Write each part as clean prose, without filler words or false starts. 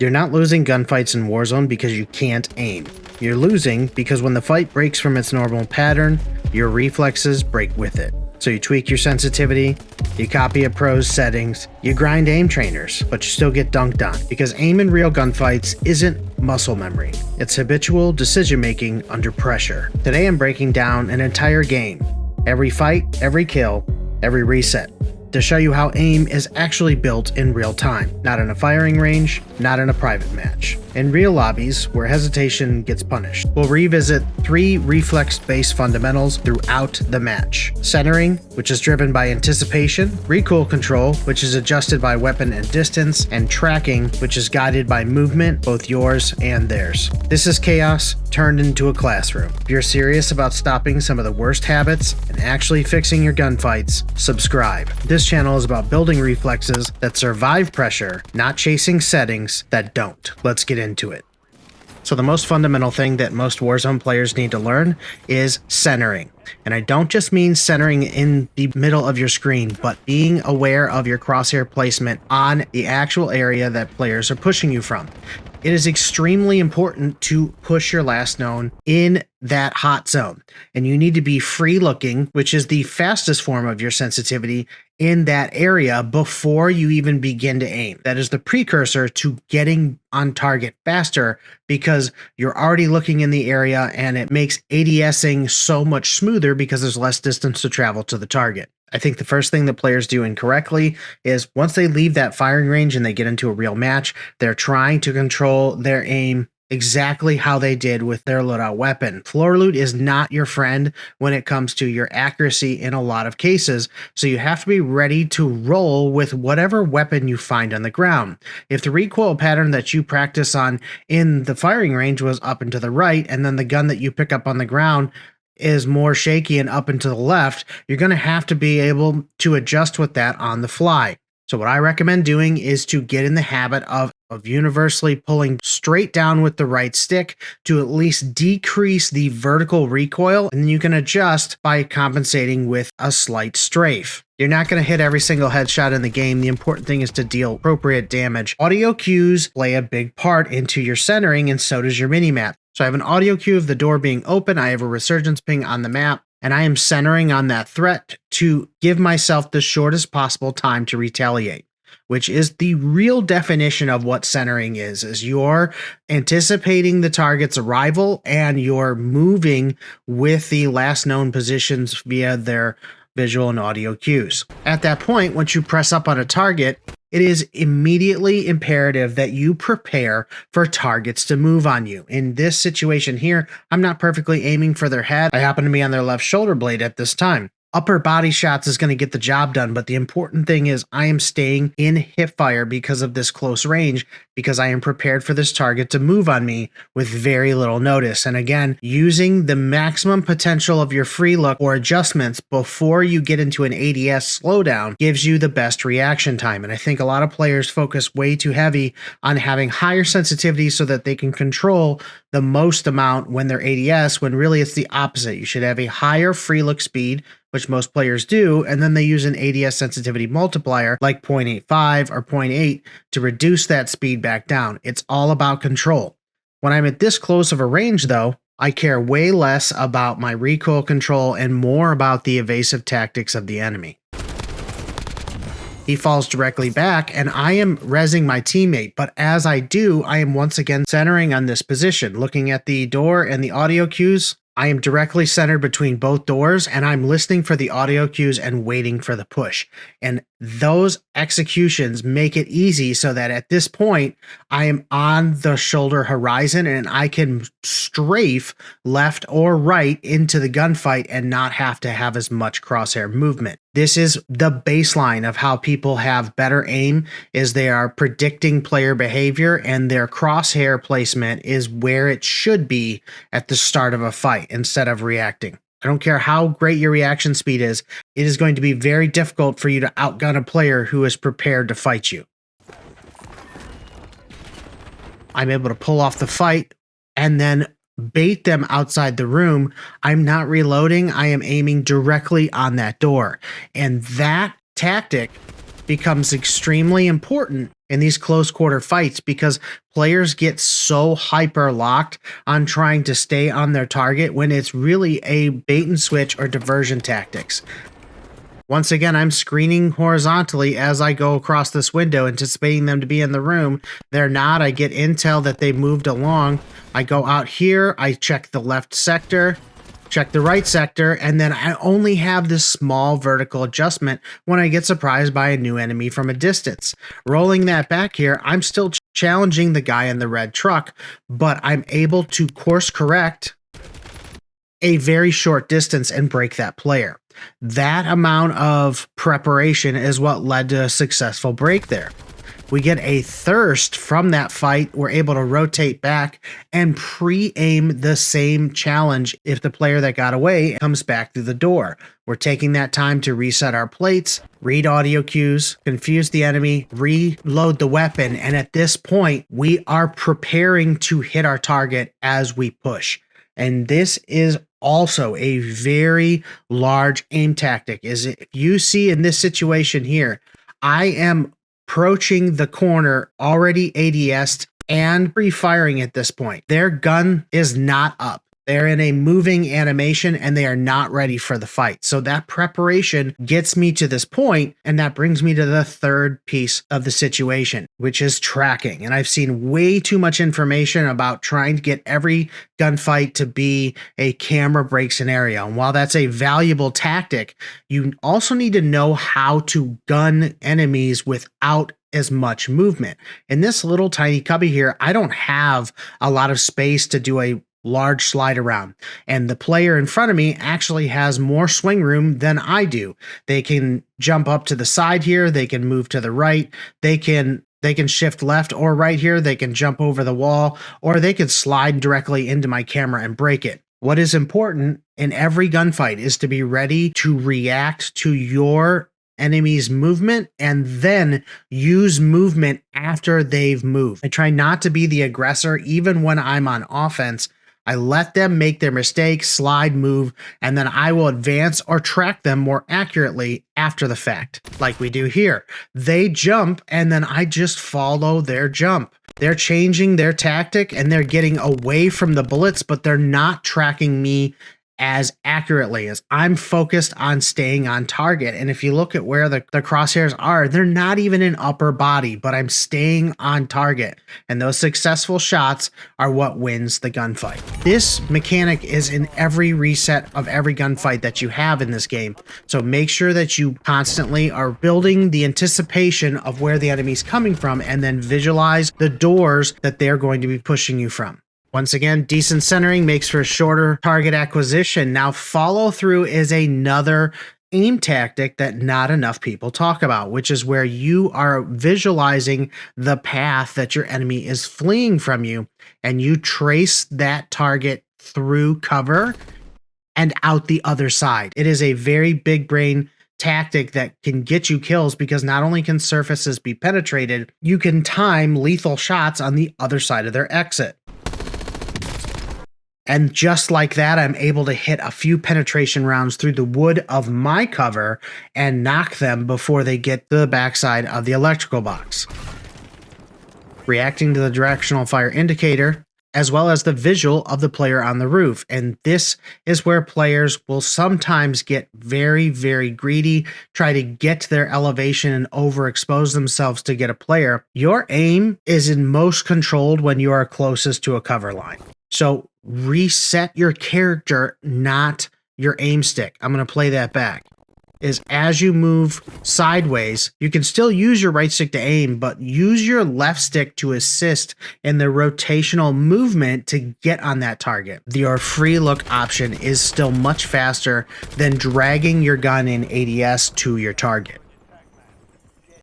You're not losing gunfights in Warzone because you can't aim. You're losing because when the fight breaks from its normal pattern, your reflexes break with it. So you tweak your sensitivity, you copy a pro's settings, you grind aim trainers, but you still get dunked on because aim in real gunfights isn't muscle memory. It's habitual decision making under pressure. Today I'm breaking down an entire game, every fight, every kill, every reset, to show you how aim is actually built in real time, not in a firing range, not in a private match. In real lobbies, where hesitation gets punished. We'll revisit 3 reflex-based fundamentals throughout the match. Centering, which is driven by anticipation, recoil control, which is adjusted by weapon and distance, and tracking, which is guided by movement, both yours and theirs. This is chaos turned into a classroom. If you're serious about stopping some of the worst habits and actually fixing your gunfights, subscribe. This channel is about building reflexes that survive pressure, not chasing settings that don't. Let's get into it. So the most fundamental thing that most Warzone players need to learn is centering. And I don't just mean centering in the middle of your screen, but being aware of your crosshair placement on the actual area that players are pushing you from. It is extremely important to push your last known in that hot zone. And you need to be free looking, which is the fastest form of your sensitivity in that area before you even begin to aim. That is the precursor to getting on target faster because you're already looking in the area and it makes ADSing so much smoother because there's less distance to travel to the target. I think the first thing that players do incorrectly is once they leave that firing range and they get into a real match, they're trying to control their aim exactly how they did with their loadout weapon. Floor loot is not your friend when it comes to your accuracy in a lot of cases, so you have to be ready to roll with whatever weapon you find on the ground. If the recoil pattern that you practice on in the firing range was up and to the right, and then the gun that you pick up on the ground is more shaky and up and to the left, you're going to have to be able to adjust with that on the fly. So what I recommend doing is to get in the habit of universally pulling straight down with the right stick to at least decrease the vertical recoil, and then you can adjust by compensating with a slight strafe. You're not going to hit every single headshot in the game. The important thing is to deal appropriate damage. Audio cues play a big part into your centering, and so does your minimap. So I have an audio cue of the door being open, I have a resurgence ping on the map, and I am centering on that threat to give myself the shortest possible time to retaliate, which is the real definition of what centering is you're anticipating the target's arrival and you're moving with the last known positions via their visual and audio cues. At that point, once you press up on a target, it is immediately imperative that you prepare for targets to move on you. In this situation here, I'm not perfectly aiming for their head. I happen to be on their left shoulder blade at this time. Upper body shots is going to get the job done, but the important thing is I am staying in hip fire because of this close range, because I am prepared for this target to move on me with very little notice. And again, using the maximum potential of your free look or adjustments before you get into an ADS slowdown gives you the best reaction time. And I think a lot of players focus way too heavy on having higher sensitivity so that they can control the most amount when they're ADS, when really it's the opposite. You should have a higher free look speed, which most players do, and then they use an ADS sensitivity multiplier like 0.85 or 0.8 to reduce that speed back down. It's all about control. When I'm at this close of a range though, I care way less about my recoil control and more about the evasive tactics of the enemy. He falls directly back and I am rezzing my teammate, but as I do, I am once again centering on this position. Looking at the door and the audio cues, I am directly centered between both doors and I'm listening for the audio cues and waiting for the push. And those executions make it easy so that at this point, I am on the shoulder horizon and I can strafe left or right into the gunfight and not have to have as much crosshair movement. This is the baseline of how people have better aim, is they are predicting player behavior and their crosshair placement is where it should be at the start of a fight instead of reacting. I don't care how great your reaction speed is, it is going to be very difficult for you to outgun a player who is prepared to fight you. I'm able to pull off the fight and then bait them outside the room. I'm not reloading, I am aiming directly on that door. And that tactic becomes extremely important in these close quarter fights because players get so hyper locked on trying to stay on their target when it's really a bait and switch or diversion tactics. Once again, I'm screening horizontally as I go across this window, anticipating them to be in the room. They're not. I get intel that they moved along. I go out here. I check the left sector, check the right sector, and then I only have this small vertical adjustment when I get surprised by a new enemy from a distance. Rolling that back here, I'm still challenging the guy in the red truck, but I'm able to course correct a very short distance and break that player. That amount of preparation is what led to a successful break there. We get a thirst from that fight. We're able to rotate back and pre-aim the same challenge if the player that got away comes back through the door. We're taking that time to reset our plates, read audio cues, confuse the enemy, reload the weapon, and at this point, we are preparing to hit our target as we push. And this is also a very large aim tactic. Is if you see in this situation here, I am approaching the corner already ADS'd and pre-firing at this point. Their gun is not up. They're in a moving animation and they are not ready for the fight. So that preparation gets me to this point, and that brings me to the third piece of the situation, which is tracking. And I've seen way too much information about trying to get every gunfight to be a camera break scenario. And while that's a valuable tactic, you also need to know how to gun enemies without as much movement. In this little tiny cubby here, I don't have a lot of space to do a large slide around, and the player in front of me actually has more swing room than I do. They can jump up to the side here, they can move to the right, they can shift left or right here, they can jump over the wall, or they could slide directly into my camera and break it. What is important in every gunfight is to be ready to react to your enemy's movement and then use movement after they've moved. I try not to be the aggressor even when I'm on offense. I let them make their mistake, slide, move, and then I will advance or track them more accurately after the fact, like we do here. They jump, and then I just follow their jump. They're changing their tactic, and they're getting away from the bullets, but they're not tracking me as accurately as I'm focused on staying on target. And if you look at where the crosshairs are, they're not even in upper body, but I'm staying on target. And those successful shots are what wins the gunfight. This mechanic is in every reset of every gunfight that you have in this game. So make sure that you constantly are building the anticipation of where the enemy's coming from and then visualize the doors that they're going to be pushing you from. Once again, decent centering makes for a shorter target acquisition. Now, follow through is another aim tactic that not enough people talk about, which is where you are visualizing the path that your enemy is fleeing from you, and you trace that target through cover and out the other side. It is a very big brain tactic that can get you kills because not only can surfaces be penetrated, you can time lethal shots on the other side of their exit. And just like that, I'm able to hit a few penetration rounds through the wood of my cover and knock them before they get to the backside of the electrical box. Reacting to the directional fire indicator, as well as the visual of the player on the roof. And this is where players will sometimes get very, very greedy, try to get to their elevation and overexpose themselves to get a player. Your aim is in most controlled when you are closest to a cover line. So reset your character, not your aim stick. I'm going to play that back. Is as you move sideways, you can still use your right stick to aim, but use your left stick to assist in the rotational movement to get on that target. Your free look option is still much faster than dragging your gun in ADS to your target.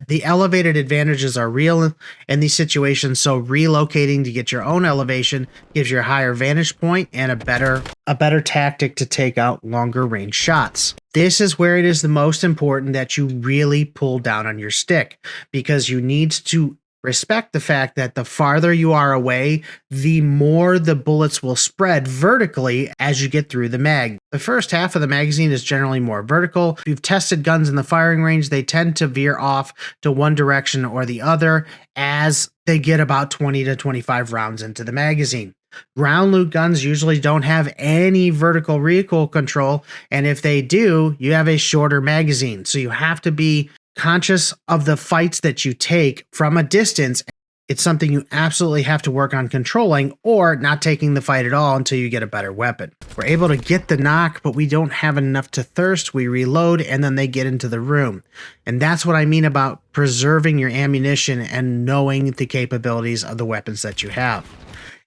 The elevated advantages are real in these situations, so relocating to get your own elevation gives you a higher vantage point and a better tactic to take out longer range shots. This is where it is the most important that you really pull down on your stick, because you need to Respect the fact that the farther you are away, the more the bullets will spread vertically as you get through the mag. The first half of the magazine is generally more vertical. If you've tested guns in the firing range, they tend to veer off to one direction or the other as they get about 20 to 25 rounds into the magazine. Ground loot guns usually don't have any vertical recoil control, and if they do, you have a shorter magazine. So you have to be conscious of the fights that you take from a distance. It's something you absolutely have to work on controlling, or not taking the fight at all until you get a better weapon. We're able to get the knock, but we don't have enough to thirst. We reload, and then they get into the room. And that's what I mean about preserving your ammunition and knowing the capabilities of the weapons that you have.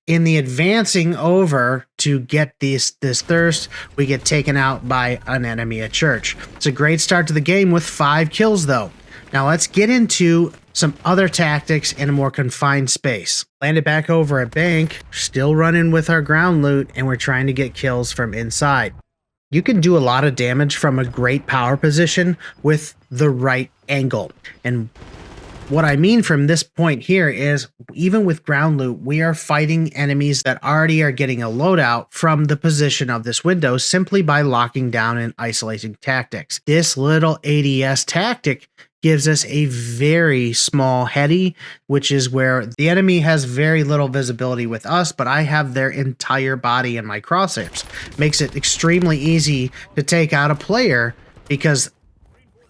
In the advancing over to get this thirst, we get taken out by an enemy at church. It's a great start to the game with 5 kills though. Now let's get into some other tactics in a more confined space. Landed back over at bank, still running with our ground loot, and we're trying to get kills from inside. You can do a lot of damage from a great power position with the right angle. And what I mean from this point here is, even with ground loot, we are fighting enemies that already are getting a loadout from the position of this window simply by locking down and isolating tactics. This little ADS tactic gives us a very small heady, which is where the enemy has very little visibility with us, but I have their entire body in my crosshairs. Makes it extremely easy to take out a player because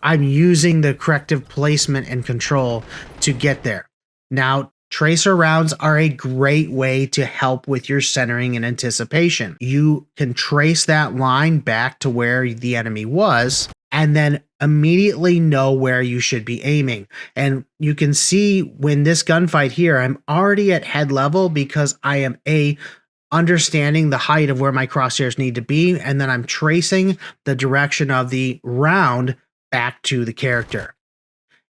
I'm using the corrective placement and control to get there. Now, tracer rounds are a great way to help with your centering and anticipation. You can trace that line back to where the enemy was and then immediately know where you should be aiming. And you can see when this gunfight here, I'm already at head level because I am understanding the height of where my crosshairs need to be, and then I'm tracing the direction of the round back to the character.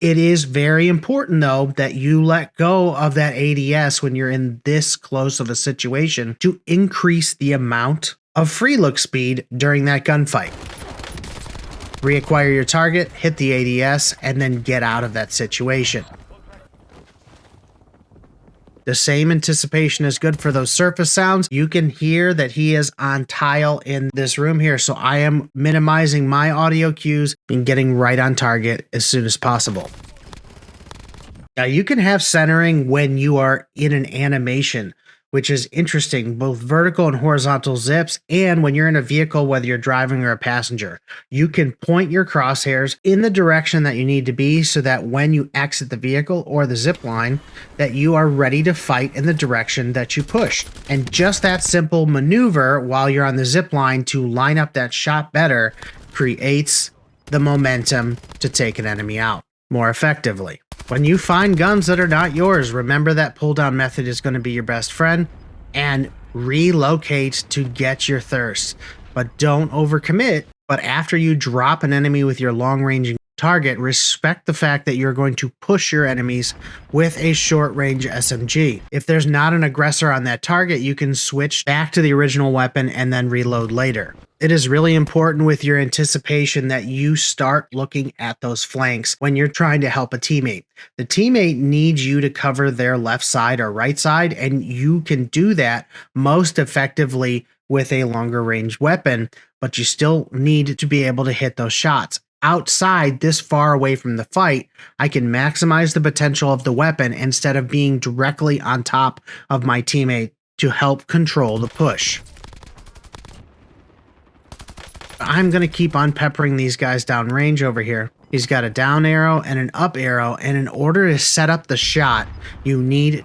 It is very important though that you let go of that ADS when you're in this close of a situation to increase the amount of free look speed during that gunfight. Reacquire your target, hit the ADS, and then get out of that situation. The same anticipation is good for those surface sounds. You can hear that he is on tile in this room here, so I am minimizing my audio cues and getting right on target as soon as possible. Now you can have centering when you are in an animation, which is interesting, both vertical and horizontal zips, and when you're in a vehicle, whether you're driving or a passenger. You can point your crosshairs in the direction that you need to be so that when you exit the vehicle or the zip line, that you are ready to fight in the direction that you pushed. And just that simple maneuver while you're on the zip line to line up that shot better creates the momentum to take an enemy out more effectively. When you find guns that are not yours, remember that pull down method is going to be your best friend, and relocate to get your thirst. But don't overcommit. But after you drop an enemy with your long range target, respect the fact that you're going to push your enemies with a short range SMG. If there's not an aggressor on that target, you can switch back to the original weapon and then reload later. It is really important with your anticipation that you start looking at those flanks when you're trying to help a teammate. The teammate needs you to cover their left side or right side, and you can do that most effectively with a longer range weapon, but you still need to be able to hit those shots. Outside, this far away from the fight, I can maximize the potential of the weapon instead of being directly on top of my teammate to help control the push. I'm going to keep on peppering these guys down range over here. He's got a down arrow and an up arrow, and in order to set up the shot, you need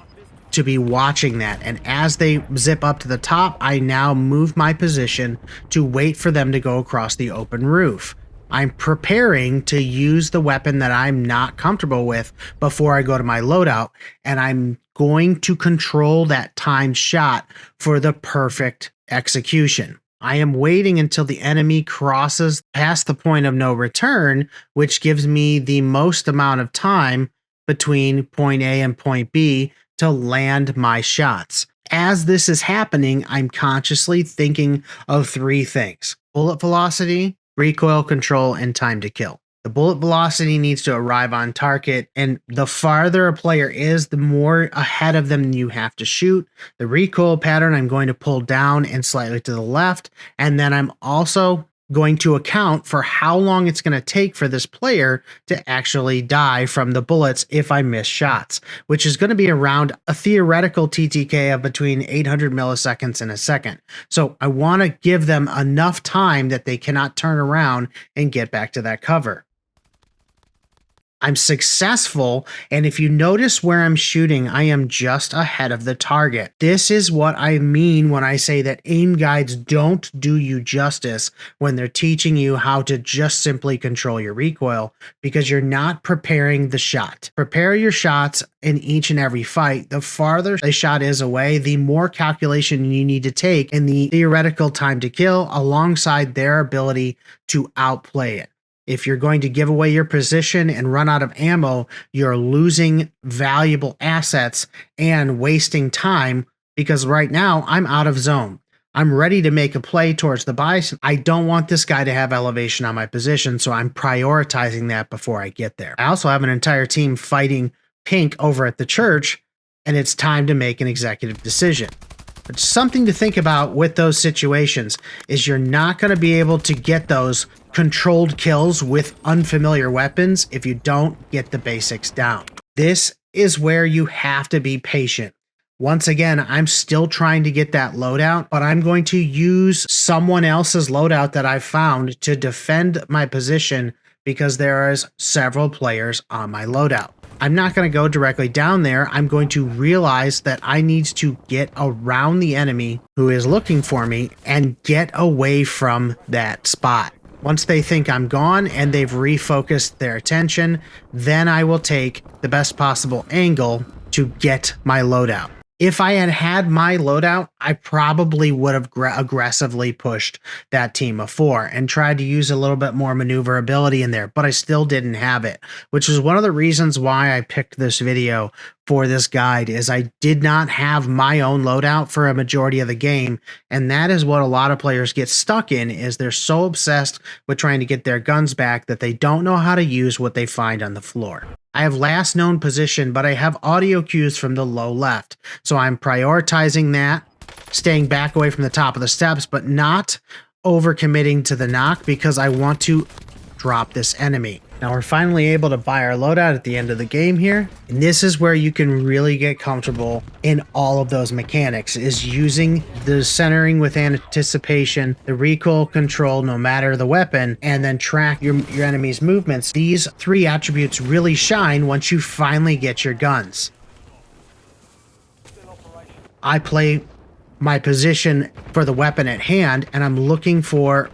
to be watching that. And as they zip up to the top, I now move my position to wait for them to go across the open roof. I'm preparing to use the weapon that I'm not comfortable with before I go to my loadout, and I'm going to control that timed shot for the perfect execution. I am waiting until the enemy crosses past the point of no return, which gives me the most amount of time between point A and point B to land my shots. As this is happening, I'm consciously thinking of 3 things: bullet velocity, recoil control, and time to kill. The bullet velocity needs to arrive on target, and the farther a player is, the more ahead of them you have to shoot. The recoil pattern, I'm going to pull down and slightly to the left, and then I'm also going to account for how long it's going to take for this player to actually die from the bullets if I miss shots, which is going to be around a theoretical TTK of between 800 milliseconds and a second. So I want to give them enough time that they cannot turn around and get back to that cover. I'm successful, and if you notice where I'm shooting, I am just ahead of the target. This is what I mean when I say that aim guides don't do you justice when they're teaching you how to just simply control your recoil, because you're not preparing the shot. Prepare your shots in each and every fight. The farther a shot is away, the more calculation you need to take in the theoretical time to kill alongside their ability to outplay it. If you're going to give away your position and run out of ammo, you're losing valuable assets and wasting time, because right now I'm out of zone. I'm ready to make a play towards the buy. I don't want this guy to have elevation on my position, so I'm prioritizing that before I get there. I also have an entire team fighting pink over at the church, and it's time to make an executive decision. But something to think about with those situations is you're not going to be able to get those controlled kills with unfamiliar weapons if you don't get the basics down. This is where you have to be patient. Once again, I'm still trying to get that loadout, but I'm going to use someone else's loadout that I've found to defend my position because there is several players on my loadout. I'm not going to go directly down there. I'm going to realize that I need to get around the enemy who is looking for me and get away from that spot. Once they think I'm gone and they've refocused their attention, then I will take the best possible angle to get my loadout. If I had had my loadout, I probably would have aggressively pushed that team of 4 and tried to use a little bit more maneuverability in there, but I still didn't have it, which was one of the reasons why I picked this video for this guide. Is I did not have my own loadout for a majority of the game, and that is what a lot of players get stuck in, is they're so obsessed with trying to get their guns back that they don't know how to use what they find on the floor. I have last known position, but I have audio cues from the low left. So I'm prioritizing that, staying back away from the top of the steps, but not overcommitting to the knock because I want to drop this enemy. Now we're finally able to buy our loadout at the end of the game here. And this is where you can really get comfortable in all of those mechanics, is using the centering with anticipation, the recoil control no matter the weapon, and then track your enemy's movements. These 3 attributes really shine once you finally get your guns. I play my position for the weapon at hand, and I'm looking for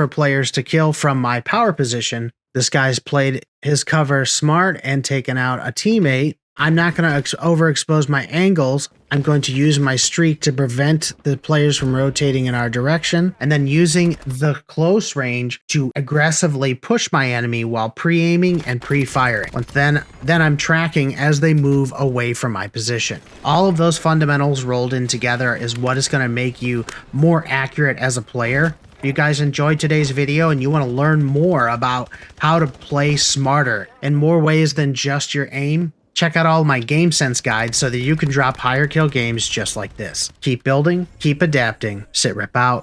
players to kill from my power position. This guy's played his cover smart and taken out a teammate. I'm not going to overexpose my angles. I'm going to use my streak to prevent the players from rotating in our direction, and then using the close range to aggressively push my enemy while pre-aiming and pre-firing. Then I'm tracking as they move away from my position. All of those fundamentals rolled in together is what is going to make you more accurate as a player. If you guys enjoyed today's video and you want to learn more about how to play smarter in more ways than just your aim, check out all my game sense guides so that you can drop higher kill games just like this. Keep building, keep adapting, sit rep out.